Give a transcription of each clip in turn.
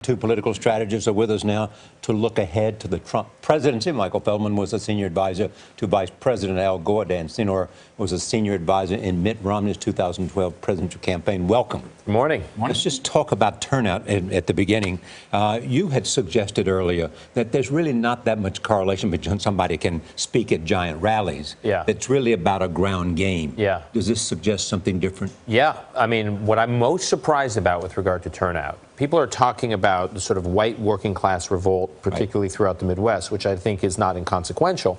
Two political strategists are with us now to look ahead to the Trump presidency. Michael Feldman was a senior advisor to Vice President Al Gore. Dan Senor was a senior advisor in Mitt Romney's 2012 presidential campaign. Welcome. Good morning. Let's just talk about turnout at the beginning. You had suggested earlier that there's really not that much correlation between somebody can speak at giant rallies. Yeah. It's really about a ground game. Yeah. Does this suggest something different? Yeah. I mean, what I'm most surprised about with regard to turnout, people are talking about the sort of white working class revolt, particularly throughout the Midwest, which I think is not inconsequential.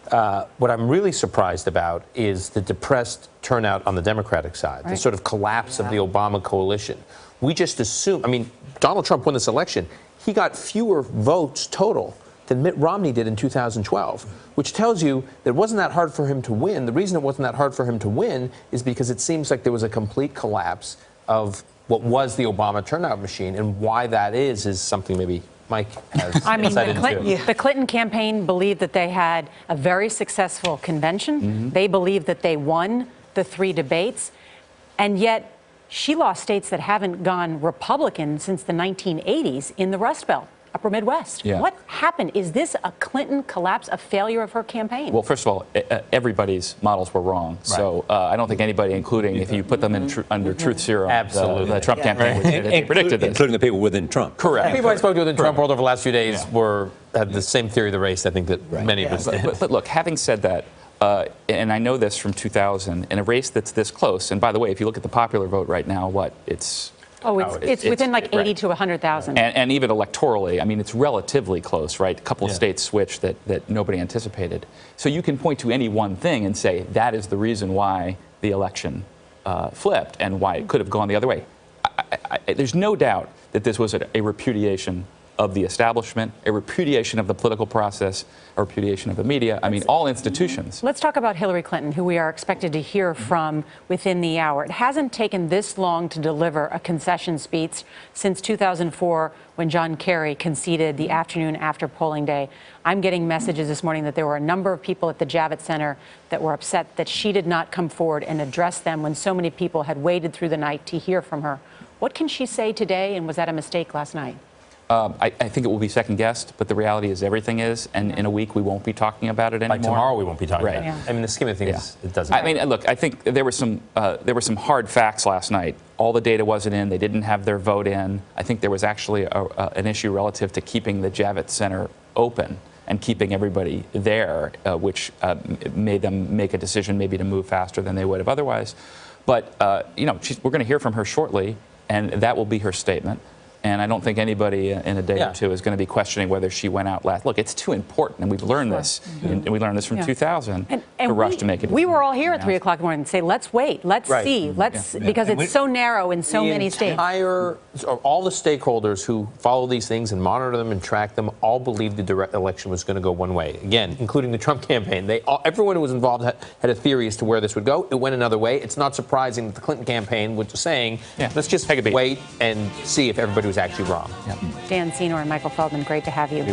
What I'm really surprised about is the depressed turnout on the Democratic side, the sort of collapse of the Obama coalition. We just assume, I mean, Donald Trump won this election. He got fewer votes total than Mitt Romney did in 2012, which tells you that it wasn't that hard for him to win. The reason it wasn't that hard for him to win is because it seems like there was a complete collapse of what was the Obama turnout machine, and why that is something maybe Mike has insight into. The Clinton campaign believed that they had a very successful convention. They believed that they won the 3 debates, and yet she lost states that haven't gone Republican since the 1980s in the Rust Belt, Upper Midwest. Yeah. What happened? Is this a Clinton collapse, a failure of her campain? Well, first of all, everybody's models were wrong. Right. So I don't think anybody, including if you put them in under truth serum, the Trump campaign predicted this. Including the people within Trump. Correct. People I spoke to within Trump world over the last few days had the same theory of the race, I think, that many of us did. But look, having said that, and I know this from 2000, in a race that's this close, and by the way, if you look at the popular vote right now, it's within like 80 to 100,000. And even electorally, I mean, it's relatively close, right? A couple of states switched that nobody anticipated. So you can point to any one thing and say that is the reason why the election flipped and why it could have gone the other way. There's no doubt that this was a repudiation of the establishment, a repudiation of the political process, a repudiation of the media. I mean, all institutions. Let's talk about Hillary Clinton, who we are expected to hear from within the hour. It hasn't taken this long to deliver a concession speech since 2004, when John Kerry conceded the afternoon after polling day. I'm getting messages this morning that there were a number of people at the Javits Center that were upset that she did not come forward and address them when so many people had waited through the night to hear from her. What can she say today, and was that a mistake last night? I think it will be second-guessed, but the reality is everything is, and in a week we won't be talking about it anymore. Like tomorrow we won't be talking about it. I mean, the scheme of things, it doesn't matter. I mean, look, I think there were some hard facts last night. All the data wasn't in. They didn't have their vote in. I think there was actually an issue relative to keeping the Javits Center open and keeping everybody there, which made them make a decision maybe to move faster than they would have otherwise. But, you know, we're going to hear from her shortly, and that will be her statement. And I don't think anybody in a day or two is going to be questioning whether she went out last. Look, it's too important, and we've learned this, and we learned this from 2000, to rush to make it. We were all here at 3 o'clock in the morning and say, let's wait, let's see, because it's so narrow in so many states. All the stakeholders who follow these things and monitor them and track them all believed the direct election was going to go one way. Again, including the Trump campaign. Everyone who was involved had a theory as to where this would go. It went another way. It's not surprising that the Clinton campaign was saying, let's just wait and see if everybody was actually wrong. Dan Senor and Michael Feldman, great to have you.